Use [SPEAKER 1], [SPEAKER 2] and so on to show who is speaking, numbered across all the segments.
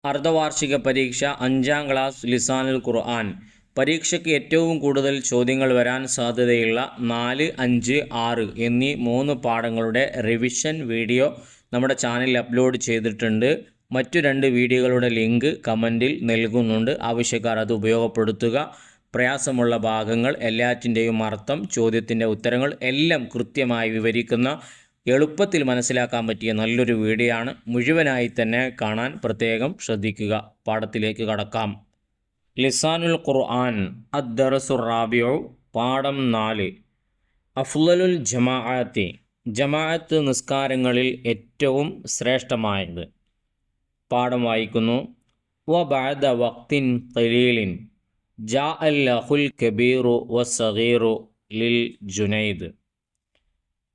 [SPEAKER 1] അർദ്ധവാർഷിക പരീക്ഷ 5ാം ക്ലാസ് ലിസാനുൽ ഖുർആൻ. പരീക്ഷയ്ക്ക് ഏറ്റവും കൂടുതൽ ചോദ്യങ്ങൾ വരാൻ സാധ്യതയുള്ള 4, 5, 6 എന്നീ 3 പാഠങ്ങളുടെ റിവിഷൻ വീഡിയോ നമ്മുടെ ചാനലിൽ അപ്ലോഡ് ചെയ്തിട്ടുണ്ട്. മറ്റു 2 വീഡിയോകളുടെ ലിങ്ക് കമൻറ്റിൽ നൽകുന്നുണ്ട്. ആവശ്യക്കാർ അത് ഉപയോഗപ്പെടുത്തുക. പ്രയാസമുള്ള ഭാഗങ്ങൾ, എല്ലാറ്റിൻ്റെയും അർത്ഥം, ചോദ്യത്തിൻ്റെ ഉത്തരങ്ങൾ എല്ലാം കൃത്യമായി വിവരിക്കുന്ന എളുപ്പത്തിൽ മനസ്സിലാക്കാൻ പറ്റിയ നല്ലൊരു വീഡിയോ ആണ്. മുഴുവനായി തന്നെ കാണാൻ പ്രത്യേകം ശ്രദ്ധിക്കുക. പാഠത്തിലേക്ക് കടക്കാം. ലിസാനുൽ ഖുർആൻ അദ്ദർസുർ റാബിഉ, പാഠം 4. അഫ്ളലുൽ ജമാഅത്തി, ജമാഅത്ത് നിസ്കാരങ്ങളിൽ ഏറ്റവും ശ്രേഷ്ഠമായത്. പാഠം വായിക്കുന്നു. വ ബഅദ വഖ്തിൻ ഖലീലിൻ ജാഅൽ അഖുൽ കബീറു വസ്സഗീറു ലിൽ ജുനൈദ്.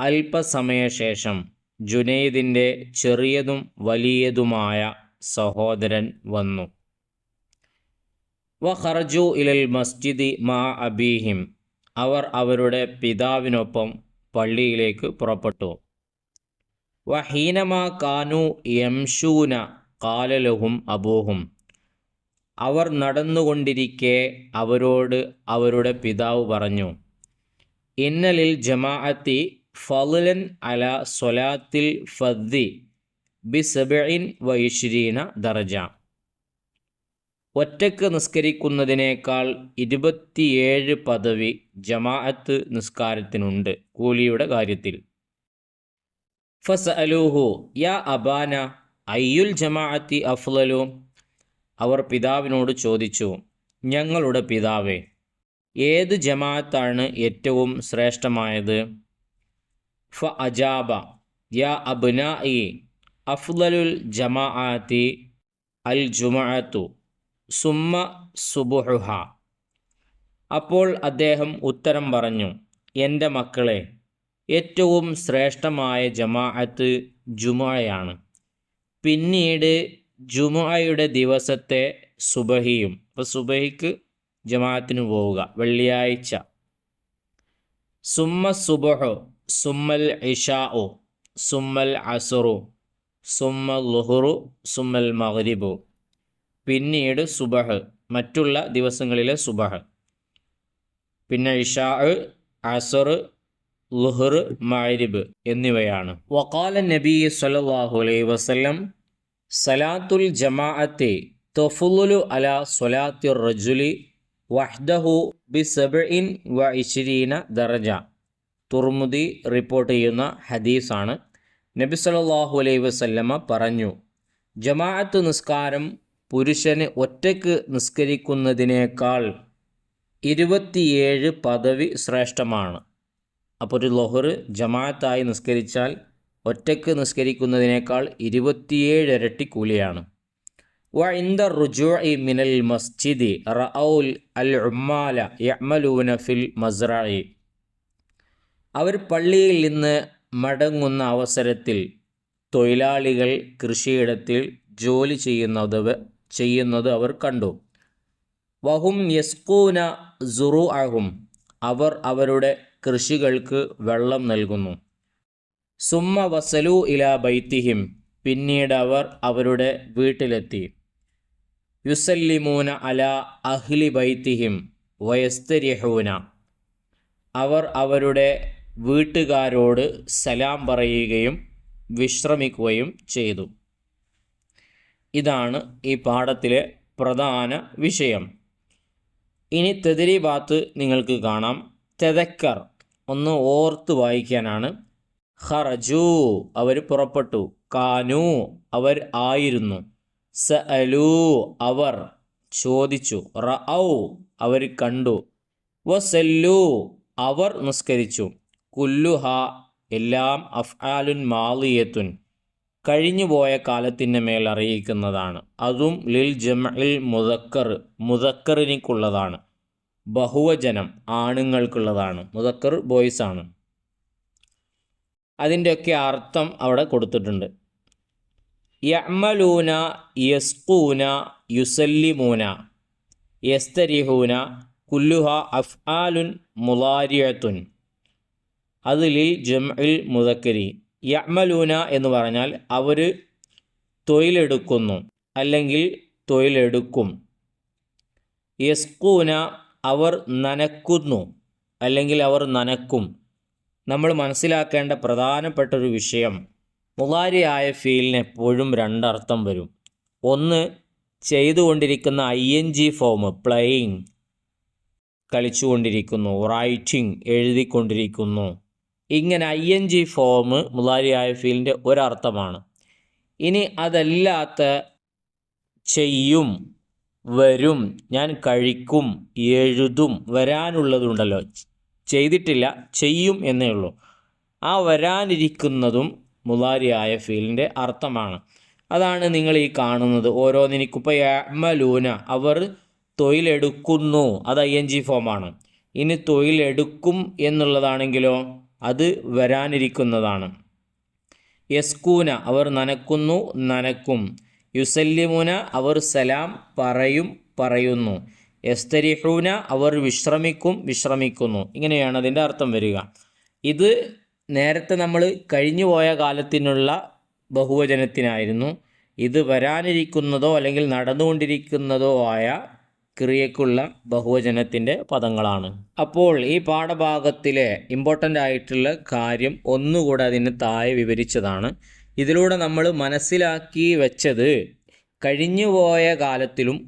[SPEAKER 1] അല്പസമയശേഷം ജുനൈദിൻ്റെ ചെറിയതും വലിയതുമായ സഹോദരൻ വന്നു. വ ഖറജു ഇലൽ മസ്ജിദി മാ അബീഹിം, അവർ അവരുടെ പിതാവിനൊപ്പം പള്ളിയിലേക്ക് പുറപ്പെട്ടു. വ ഹീനമാ കാനു യംശൂന ഖാല ലഹും അബൂഹും, അവർ നടന്നുകൊണ്ടിരിക്കെ അവരോട് അവരുടെ പിതാവ് പറഞ്ഞു, ഇന്നലിൽ ജമാഅത്തി ഫളൻ അല സ്വലാത്തിൽ ഫദ്ദി ബിസബഇൻ വ ഇശ്രീന ദറജ. ഒറ്റക്ക് നിസ്കരിക്കുന്നതിനേക്കാൾ 27 പദവി ജമാഅത്ത് നിസ്കാരത്തിനുണ്ട് കൂലിയുടെ കാര്യത്തിൽ. ഫസഅലൂഹു യാ അബാന അയ്യുൽ ജമാഅത്തി അഫ്ളലു, അവർ പിതാവിനോട് ചോദിച്ചു, ഞങ്ങളുടെ പിതാവേ, ഏത് ജമാഅത്താണ് ഏറ്റവും ശ്രേഷ്ഠമായത്? ഫ അജാബ യാ അബ്നാഇ അഫ്ളലുൽ ജമാഅത്തി അൽ ജുമുഅത്തു സുമ്മ സുബ്ഹുഹ. അപ്പോൾ അദ്ദേഹം ഉത്തരം പറഞ്ഞു, എൻ്റെ മക്കളെ, ഏറ്റവും ശ്രേഷ്ഠമായ ജമാഅത്ത് ജുമുഅയാണ്, പിന്നീട് ജുമുഅയുടെ ദിവസത്തെ സുബഹിയും. അപ്പോൾ സുബഹിക്ക് ജമാഅത്തിന് പോവുക, വെള്ളിയാഴ്ച. സുമ്മ സുബ്ഹു സുമ്മൽ ഇശാഉ സുമ്മൽ അസ്റു സുമ്മ ളുഹ്റു സുമ്മൽ മഗ്രിബു. പിന്നീട് സുബഹ്, മറ്റുള്ള ദിവസങ്ങളിലെ സുബഹ്, പിന്നെ ഇശാ, അസ്ർ, ളുഹ്ർ, മഗ്രിബ് എന്നിവയാണ്. വഖാല നബി സ്വല്ലല്ലാഹു അലൈഹി വസല്ലം സലാത്തുൽ ജമാഅത്തി തഫ്ളുലു അലാ സ്വലാത്തിർ റജുലി വഹ്ദഹു ബിസബഇൻ വ ഇശ്രീന ദറജ. തുർമുദി റിപ്പോർട്ട് ചെയ്യുന്ന ഹദീസാണ്. നബി സല്ലല്ലാഹു അലൈഹി വസല്ലമ പറഞ്ഞു, ജമാഅത്ത് നിസ്കാരം പുരുഷന് ഒറ്റയ്ക്ക് നിസ്കരിക്കുന്നതിനേക്കാൾ 27 പദവി ശ്രേഷ്ഠമാണ്. അപ്പോൾ ഒരു ളുഹർ ജമാഅത്തായി നിസ്കരിച്ചാൽ ഒറ്റയ്ക്ക് നിസ്കരിക്കുന്നതിനേക്കാൾ 27 ഇരട്ടി കൂലിയാണ്. വ ഇൻദ റുജൂഇ മിനൽ മസ്ജിദി റഅൗൽ അൽ ഉമ്മാല യഅമലൂന ഫിൽ മസ്റഇ, അവർ പള്ളിയിൽ നിന്ന് മടങ്ങുന്ന അവസരത്തിൽ തൊഴിലാളികൾ കൃഷിയിടത്തിൽ ജോലി ചെയ്യുന്നത് അവർ കണ്ടു. വഹും യസ്കൂന സുറൂഅഹും, അവർ അവരുടെ കൃഷികൾക്ക് വെള്ളം നൽകുന്നു. സുമ്മ വസലു ഇലാ ബൈത്തിഹിം, പിന്നീട് അവർ അവരുടെ വീട്ടിലെത്തി. യുസല്ലിമൂന അലാ അഹ്ലി ബൈത്തിഹിം വയസ്തരിഹൂന, അവർ അവരുടെ വീട്ടുകാരോട് സലാം പറയുകയും വിശ്രമിക്കുകയും ചെയ്തു. ഇതാണ് ഈ പാഠത്തിലെ പ്രധാന വിഷയം. ഇനി തദ്രീബാത്ത് നിങ്ങൾക്ക് കാണാം. തദക്കർ, ഒന്ന് ഓർത്ത് വായിക്കാനാണ്. ഖറജു, അവർ പുറപ്പെട്ടു. കാനു, അവർ ആയിരുന്നു. സഅലു, അവർ ചോദിച്ചു. റഅൗ, അവർ കണ്ടു. വസല്ലു, അവർ നിസ്കരിച്ചു. കുല്ലുഹ, എല്ലാം അഫ്ആലുൻ മാളിയത്തുൻ, കഴിഞ്ഞുപോയ കാലത്തിൻ്റെ മേൽ അറിയിക്കുന്നതാണ്. അതും ലിൽ ജംഇൽ മുദക്കർ, മുദക്കറിനിക്കുള്ളതാണ്. ബഹുവചനം ആണുങ്ങൾക്കുള്ളതാണ്. മുദക്കർ ബോയ്സ് ആണ്. അതിൻ്റെയൊക്കെ അർത്ഥം അവിടെ കൊടുത്തിട്ടുണ്ട്. യഅമലൂന, യസ്കൂന, യുസല്ലിമൂന, യസ്തരിഹൂന, കുല്ലുഹ അഫ്ആലുൻ മുളാരിയത്തുൻ, അത് ലിൽ ജംഇൽ മുദക്കരി. യഅമലൂന എന്ന് പറഞ്ഞാൽ അവർ തൊഴിലെടുക്കുന്നു. അല്ലെങ്കിൽ തൊഴിലെടുക്കും. യസ്കൂന അവർ നനക്കുന്നു അല്ലെങ്കിൽ അവർ നനക്കും. നമ്മൾ മനസ്സിലാക്കേണ്ട പ്രധാനപ്പെട്ട ഒരു വിഷയം, മുളാരിയായ ഫീലിന് എപ്പോഴും രണ്ടർത്ഥം വരും. ഒന്ന്, ചെയ്തുകൊണ്ടിരിക്കുന്ന ING ഫോം, പ്ലേയിങ്, കളിച്ചുകൊണ്ടിരിക്കുന്നു, റൈറ്റിംഗ്, എഴുതിക്കൊണ്ടിരിക്കുന്നു. ഇങ്ങനെ ING ഫോം മുളാരിയായ ഫീലിൻ്റെ ഒരർത്ഥമാണ്. ഇനി അതല്ലാത്ത ചെയ്യും, വരും, ഞാൻ കഴിക്കും, എഴുതും, വരാനുള്ളതുണ്ടല്ലോ, ചെയ്തിട്ടില്ല, ചെയ്യും എന്നേ ഉള്ളൂ. ആ വരാനിരിക്കുന്നതും മുളാരിയായ ഫീലിൻ്റെ അർത്ഥമാണ്. അതാണ് നിങ്ങൾ ഈ കാണുന്നത് ഓരോന്നിനിക്കിപ്പോൾ യഅ്മലൂന അവർ തൊഴിലെടുക്കുന്നു, അത് ING ഫോമാണ്. ഇനി തൊഴിലെടുക്കും എന്നുള്ളതാണെങ്കിലോ അത് വരാനിരിക്കുന്നതാണ്. യസ്കൂന അവർ നനക്കുന്നു, നനക്കും. യുസല്ലിമുന അവർ സലാം പറയും, പറയുന്നു. യസ്തരിഹൂന അവർ വിശ്രമിക്കും, വിശ്രമിക്കുന്നു. ഇങ്ങനെയാണ് അതിൻ്റെ അർത്ഥം വരിക. ഇത് നേരത്തെ നമ്മൾ കഴിഞ്ഞു പോയ കാലത്തിനുള്ള ബഹുവചനത്തിനായിരുന്നു. ഇത് വരാനിരിക്കുന്നതോ അല്ലെങ്കിൽ നടന്നുകൊണ്ടിരിക്കുന്നതോ ആയ ക്രിയക്കുള്ള ബഹുവചനത്തിൻ്റെ പദങ്ങളാണ്. അപ്പോൾ ഈ പാഠഭാഗത്തിലെ ഇമ്പോർട്ടൻ്റ് ആയിട്ടുള്ള കാര്യം ഒന്നുകൂടെ അതിന് താഴെ വിവരിച്ചതാണ്. ഇതിലൂടെ നമ്മൾ മനസ്സിലാക്കി വെച്ചത് കഴിഞ്ഞുപോയ കാലത്തിലും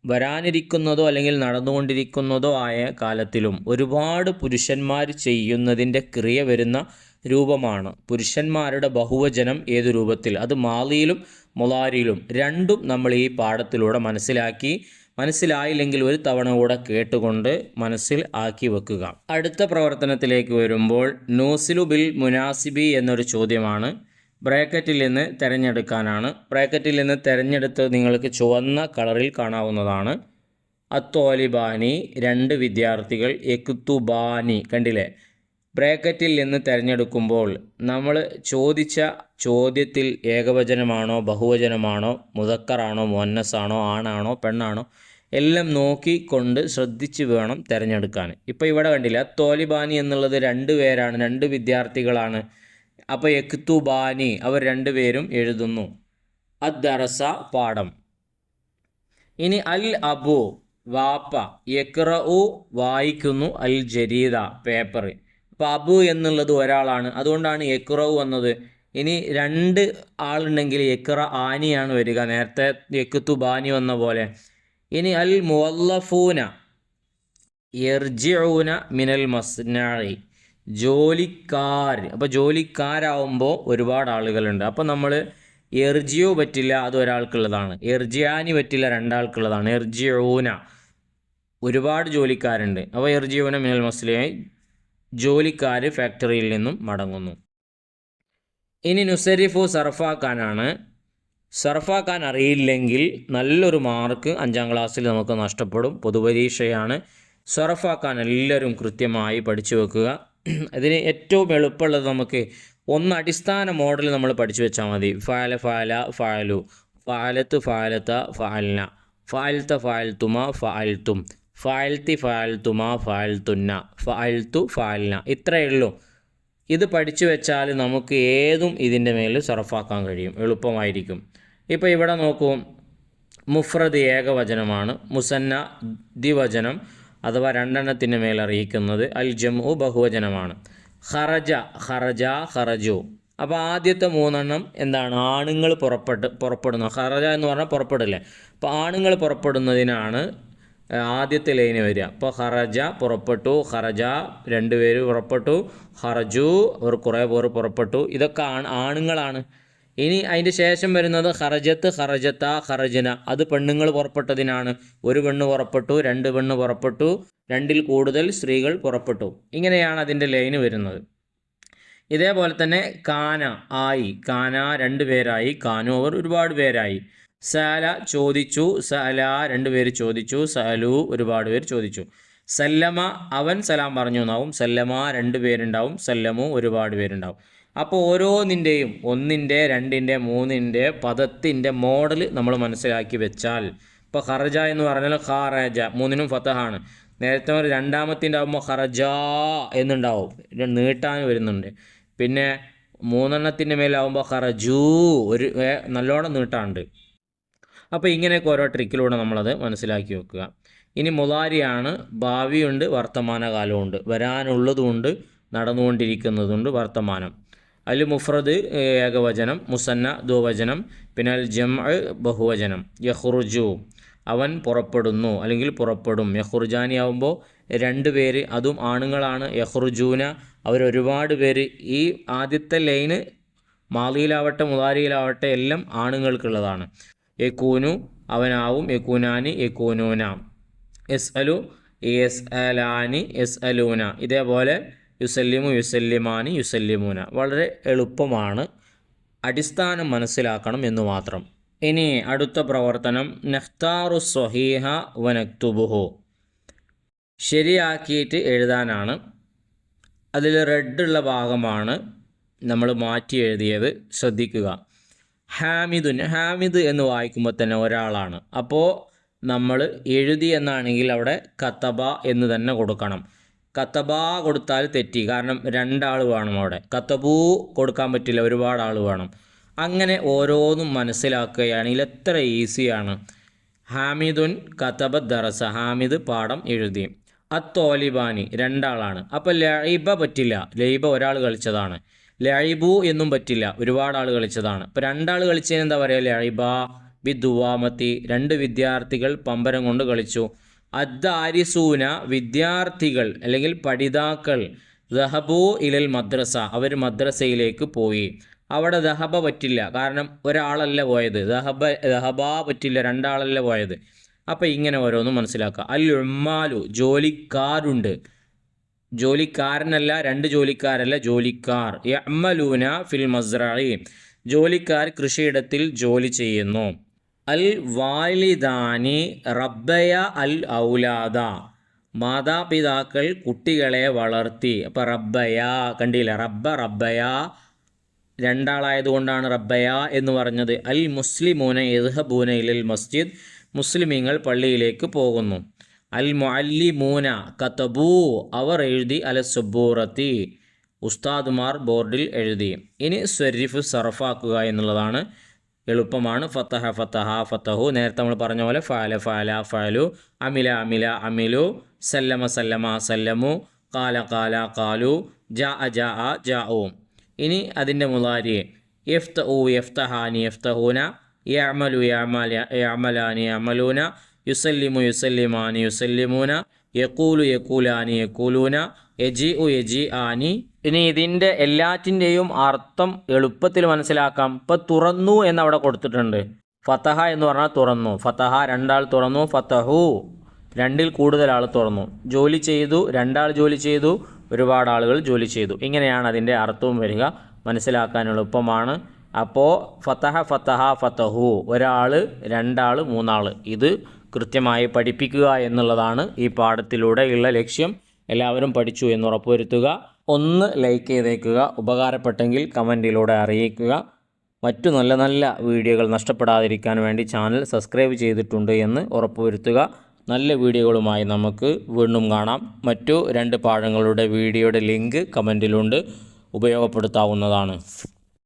[SPEAKER 1] വരാനിരിക്കുന്നതോ അല്ലെങ്കിൽ നടന്നുകൊണ്ടിരിക്കുന്നതോ ആയ കാലത്തിലും ഒരുപാട് പുരുഷന്മാർ ചെയ്യുന്നതിൻ്റെ ക്രിയ വരുന്ന രൂപമാണ്. പുരുഷന്മാരുടെ ബഹുവചനം ഏതു രൂപത്തിൽ, അത് മാളിയിലും മുളാരിയിലും രണ്ടും നമ്മൾ ഈ പാഠത്തിലൂടെ മനസ്സിലായില്ലെങ്കിൽ ഒരു തവണ കൂടെ കേട്ടുകൊണ്ട് മനസ്സിൽ ആക്കി വെക്കുക. അടുത്ത പ്രവർത്തനത്തിലേക്ക് വരുമ്പോൾ നൂസിലു ബിൽ മുനാസിബി എന്നൊരു ചോദ്യമാണ്. ബ്രാക്കറ്റിൽ നിന്ന് തിരഞ്ഞെടുക്കാനാണ്. ബ്രാക്കറ്റിൽ നിന്ന് തിരഞ്ഞെടുത്ത് നിങ്ങൾക്ക് ചുവന്ന കളറിൽ കാണാവുന്നതാണ്. അത്തോലിബാനി രണ്ട് വിദ്യാർത്ഥികൾ, യക്തുബാനി കണ്ടില്ലേ. ബ്രാക്കറ്റിൽ നിന്ന് തിരഞ്ഞെടുക്കുമ്പോൾ നമ്മൾ ചോദിച്ച ചോദ്യത്തിൽ ഏകവചനമാണോ ബഹുവചനമാണോ മുദക്കറാണോ മുഅന്നസാണോ ആണാണോ പെണ്ണാണോ എല്ലാം നോക്കിക്കൊണ്ട് ശ്രദ്ധിച്ച് വേണം തിരഞ്ഞെടുക്കാൻ. ഇപ്പോൾ ഇവിടെ കണ്ടില്ല, തോലിബാനി എന്നുള്ളത് രണ്ട് പേരാണ്, രണ്ട് വിദ്യാർത്ഥികളാണ്. അപ്പോൾ യക്തുബാനി അവർ രണ്ടുപേരും എഴുതുന്നു. അദ്ദറസ പാഠം. ഇനി അൽ അബു വാപ്പ, യക്റഉ വായിക്കുന്നു, അൽ ജരീദ പേപ്പർ. അപ്പോൾ അബു എന്നുള്ളത് ഒരാളാണ്, അതുകൊണ്ടാണ് യക്റഉ വന്നത്. ഇനി രണ്ട് ആളുണ്ടെങ്കിൽ യക്റ ആനിയാണ് വരിക, നേരത്തെ യക്തുബാനി വന്ന പോലെ. ഇനി അൽ മുവല്ലഫൂന യർജിഊന മിനൽ മസ്നഇ ജോലിക്കാർ. അപ്പോൾ ജോലിക്കാരാവുമ്പോൾ ഒരുപാട് ആളുകളുണ്ട്. അപ്പോൾ നമ്മൾ എർജിയോ പറ്റില്ല, അത് ഒരാൾക്കുള്ളതാണ്. എർജിയാനി പറ്റില്ല, രണ്ടാൾക്കുള്ളതാണ്. എർജിഊന ഒരുപാട് ജോലിക്കാരുണ്ട്. അപ്പോൾ എർജിഊന മിനൽ മസ്നഇ ജോലിക്കാർ ഫാക്ടറിയിൽ നിന്നും മടങ്ങുന്നു. ഇനി നുസരിഫു സർഫാക്കാനാണ്. സർഫാക്കാൻ അറിയില്ലെങ്കിൽ നല്ലൊരു മാർക്ക് 5ാം ക്ലാസ്സിൽ നമുക്ക് നഷ്ടപ്പെടും. പൊതുപരീക്ഷയാണ്. സർഫാക്കാൻ എല്ലാവരും കൃത്യമായി പഠിച്ചു വെക്കുക. അതിന് ഏറ്റവും എളുപ്പമുള്ളത് നമുക്ക് ഒന്ന് അടിസ്ഥാന മോഡൽ നമ്മൾ പഠിച്ചു വെച്ചാൽ മതി. ഫഅല ഫഅല ഫഅലു, ഫഅലത്ത് ഫഅലത ഫഅൽന, ഫഅൽത ഫഅൽതുമ ഫഅൽതും, ഫഅൽതി ഫഅൽതുമ ഫഅൽതുന്ന, ഫഅൽതു ഫഅൽന. ഇത്രയേ ഉള്ളൂ. ഇത് പഠിച്ചു വെച്ചാൽ നമുക്ക് ഏതും ഇതിൻ്റെ മേൽ സർഫാക്കാൻ കഴിയും, എളുപ്പമായിരിക്കും. ഇപ്പോൾ ഇവിടെ നോക്കൂ, മുഫ്രദ് ഏകവചനമാണ്, മുസന്ന ദ്വിവചനം അഥവാ രണ്ടെണ്ണത്തിന് മേൽ അറിയിക്കുന്നത്, അൽ ജംഉ ബഹുവചനമാണ്. ഖറജ ഖറജ ഖറജു. അപ്പോൾ ആദ്യത്തെ 3 എന്താണ്, ആണുങ്ങൾ പുറപ്പെടുന്നു. ഖറജ എന്ന് പറഞ്ഞാൽ പുറപ്പെടില്ലേ. അപ്പോൾ ആണുങ്ങൾ പുറപ്പെടുന്നതിനാണ് ആദ്യത്തെ ലൈന് വരിക. അപ്പോൾ ഖറജ പുറപ്പെട്ടു, ഖറജ രണ്ടുപേര് പുറപ്പെട്ടു, ഖറജു അവർ കുറേ പേർ പുറപ്പെട്ടു. ഇതൊക്കെ ആണുങ്ങളാണ്. ഇനി അതിൻ്റെ ശേഷം വരുന്നത് ഖറജത്ത് ഖറജത്ത ഖറജന, അത് പെണ്ണുങ്ങൾ പുറപ്പെട്ടതിനാണ്. ഒരു പെണ്ണ് പുറപ്പെട്ടു, 2 പെണ്ണ് പുറപ്പെട്ടു, 2ൽ കൂടുതൽ സ്ത്രീകൾ പുറപ്പെട്ടു. ഇങ്ങനെയാണ് അതിൻ്റെ ലൈന് വരുന്നത്. ഇതേപോലെ തന്നെ കാന ആയി, കാന 2 പേരായി, കാനു അവർ ഒരുപാട് പേരായി. സഅല ചോദിച്ചു, സഅല 2 പേര് ചോദിച്ചു, സഅലു ഒരുപാട് പേര് ചോദിച്ചു. സല്ലമ അവൻ സലാം പറഞ്ഞു എന്നാവും, സല്ലമ 2 പേരുണ്ടാവും, സല്ലമു ഒരുപാട് പേരുണ്ടാവും. അപ്പോൾ ഓരോന്നിൻ്റെയും 1ൻ്റെ 2ൻ്റെ 3ൻ്റെ പദത്തിൻ്റെ മോഡൽ നമ്മൾ മനസ്സിലാക്കി വെച്ചാൽ, ഇപ്പോൾ ഖറജ എന്ന് പറഞ്ഞാൽ ഖാറജ 3നും ഫതഹാണ്. നേരത്തെ ഒരു രണ്ടാമത്തിൻ്റെ ആകുമ്പോൾ ഖറജ എന്നുണ്ടാവും, നീട്ടാൻ വരുന്നുണ്ട്. പിന്നെ 3 മേലാവുമ്പോൾ ഖറജു ഒരു നല്ലോണം നീട്ടാണ്ട്. അപ്പോൾ ഇങ്ങനെയൊക്കെ ഓരോ ട്രിക്കിലൂടെ നമ്മളത് മനസ്സിലാക്കി വെക്കുക. ഇനി മുളാരിയാണ്, ഭാവിയുണ്ട് വർത്തമാനകാലമുണ്ട്, വരാനുള്ളതുമുണ്ട് നടന്നുകൊണ്ടിരിക്കുന്നതുണ്ട് വർത്തമാനം. അതിൽ മുഫ്രദ് ഏകവചനം, മുസന്ന ദ്വിവചനം, പിന്നെ അൽ ജംഅ് ബഹുവചനം. യഖ്റുജു അവൻ പുറപ്പെടുന്നു അല്ലെങ്കിൽ പുറപ്പെടും. യഖ്റുജാനി ആവുമ്പോൾ 2 പേര്, അതും ആണുങ്ങളാണ്. യഖ്റുജൂന അവരൊരുപാട് പേര്. ഈ ആദ്യത്തെ ലൈന് മാളിയിലാവട്ടെ മുളാരിയിലാവട്ടെ എല്ലാം ആണുങ്ങൾക്കുള്ളതാണ്. യകൂനു അവനാവും, യകൂനാനി യകൂനൂന, യസ്അലു യസ്അലാനി യസ്അലൂന, ഇതേപോലെ യുസല്ലിമു യുസല്ലിമാനി യുസല്ലിമൂന. വളരെ എളുപ്പമാണ്, അടിസ്ഥാനം മനസ്സിലാക്കണം എന്ന് മാത്രം. ഇനി അടുത്ത പ്രവർത്തനം നഖ്താറു സ്വഹീഹ വനക്തുബുഹു, ശരിയാക്കിയിട്ട് എഴുതാനാണ്. അതിൽ റെഡുള്ള ഭാഗമാണ് നമ്മൾ മാറ്റി എഴുതിയത്, ശ്രദ്ധിക്കുക. ഹാമിദുൻ, ഹാമിദ് എന്ന് വായിക്കുമ്പോൾ തന്നെ ഒരാളാണ്. അപ്പോൾ നമ്മൾ എഴുതി എന്നാണെങ്കിൽ അവിടെ കതബ എന്ന് തന്നെ കൊടുക്കണം. കതബ കൊടുത്താൽ തെറ്റി, കാരണം 2 ആൾ വേണം അവിടെ. കതബൂ കൊടുക്കാൻ പറ്റില്ല, ഒരുപാട് ആൾ വേണം. അങ്ങനെ ഓരോന്നും മനസ്സിലാക്കുകയാണെങ്കിൽ എത്ര ഈസിയാണ്. ഹാമിദുൻ കതബ ദറസ, ഹാമിദ് പാഠം എഴുതി. അത്തോലിബാനി 2 ആളാണ്. അപ്പോൾ ലൈബ പറ്റില്ല, ലൈബ ഒരാൾ കളിച്ചതാണ്. ലൈബു എന്നും പറ്റില്ല, ഒരുപാട് ആൾ കളിച്ചതാണ്. ഇപ്പോൾ 2 ആൾ കളിച്ചതിന് എന്താ പറയുക? ലൈബ ബി ദുവാമത്തി, 2 വിദ്യാർത്ഥികൾ പമ്പരം കൊണ്ട് കളിച്ചു. അദ്ദാരിസൂന വിദ്യാർത്ഥികൾ അല്ലെങ്കിൽ പഠിതാക്കൾ. ദഹബു ഇലൽ മദ്രസ അവർ മദ്രസയിലേക്ക് പോയി. അവിടെ ദഹബ പറ്റില്ല, കാരണം ഒരാളല്ല പോയത്. ദഹബ പറ്റില്ല, 2 ആളല്ല പോയത്. അപ്പോൾ ഇങ്ങനെ ഓരോന്നും മനസ്സിലാക്കുക. അൽ ഉമ്മാലു ജോലിക്കാരുണ്ട്, ജോലിക്കാരനല്ല, 2 ജോലിക്കാരല്ല, ജോലിക്കാർ. യഅ്മലൂന ഫിൽ മസ്റഇ ജോലിക്കാർ കൃഷിയിടത്തിൽ ജോലി ചെയ്യുന്നു. അൽ വാലിദാനി റബ്ബയ അൽ ഔലാദ മാതാപിതാക്കൾ കുട്ടികളെ വളർത്തി. അപ്പോൾ റബ്ബയ കണ്ടില്ല, റബ്ബയ 2 ആളായതുകൊണ്ടാണ് റബ്ബയ എന്ന് പറഞ്ഞത്. അൽ മുസ്ലിമൂന യദ്ഹബൂന ഇലൽ മസ്ജിദ് മുസ്ലിമീങ്ങൾ പള്ളിയിലേക്ക് പോകുന്നു. അൽ മുഅല്ലിമൂന കതബൂ അവർ എഴുതി. അല സുബൂറത്തി ഉസ്താദുമാർ ബോർഡിൽ എഴുതി. ഇനി സ്വരിഫ് സർഫാക്കുക എന്നുള്ളതാണ്, എളുപ്പമാണ്. ഫതഹ ഫതഹ ഫതഹു, നേരത്തെ നമ്മൾ പറഞ്ഞ പോലെ ഫഅല ഫഅല ഫഅലു, അമില അമില അമിലു, സല്ലമ സല്ലമ സല്ലമു, ഖാല ഖാല ഖാലു, ജാഅ ജാഅ ജാഉ. ഇനി അതിൻ്റെ മുളാരി യഫ്തഉ യഫ്തഹാനി യഫ്തഹൂന, യഅ്മലു യഅ്മലാനി യഅ്മലൂന, യുസല്ലിമു യുസല്ലിമാനി യുസല്ലിമൂന, യഖൂലു യഖൂലാനി യഖൂലൂന, യജീഉ യജീആനി. ഇനി ഇതിൻ്റെ എല്ലാറ്റിൻ്റെയും അർത്ഥം എളുപ്പത്തിൽ മനസ്സിലാക്കാം. ഇപ്പോൾ തുറന്നു എന്നവിടെ കൊടുത്തിട്ടുണ്ട്. ഫതഹ എന്ന് പറഞ്ഞാൽ തുറന്നു. ഫതഹ 2 ആൾ തുറന്നു. ഫതഹു 2-ൽ കൂടുതൽ ആൾ തുറന്നു. ജോലി ചെയ്തു 2 ആൾ ജോലി ചെയ്തു, ഒരുപാട് ആളുകൾ ജോലി ചെയ്തു. ഇങ്ങനെയാണ് അതിൻ്റെ അർത്ഥവും വരിക, മനസ്സിലാക്കാൻ എളുപ്പമാണ്. അപ്പോൾ ഫതഹ ഫതഹ ഫതഹു, ഒരാൾ 2 ആൾ 3 ആൾ, ഇത് കൃത്യമായി പഠിപ്പിക്കുക എന്നുള്ളതാണ് ഈ പാഠത്തിലൂടെയുള്ള ലക്ഷ്യം. എല്ലാവരും പഠിച്ചു എന്ന് ഉറപ്പുവരുത്തുക. ഒന്ന് ലൈക്ക് ചെയ്തേക്കുക, ഉപകാരപ്പെട്ടെങ്കിൽ കമൻറ്റിലൂടെ അറിയിക്കുക. മറ്റു നല്ല നല്ല വീഡിയോകൾ നഷ്ടപ്പെടാതിരിക്കാൻ വേണ്ടി ചാനൽ സബ്സ്ക്രൈബ് ചെയ്തിട്ടുണ്ട് എന്ന് ഉറപ്പുവരുത്തുക. നല്ല വീഡിയോകളുമായി നമുക്ക് വീണ്ടും കാണാം. മറ്റു 2 പാഠങ്ങളുടെ വീഡിയോയുടെ ലിങ്ക് കമൻറ്റിലുണ്ട്, ഉപയോഗപ്പെടുത്താവുന്നതാണ്.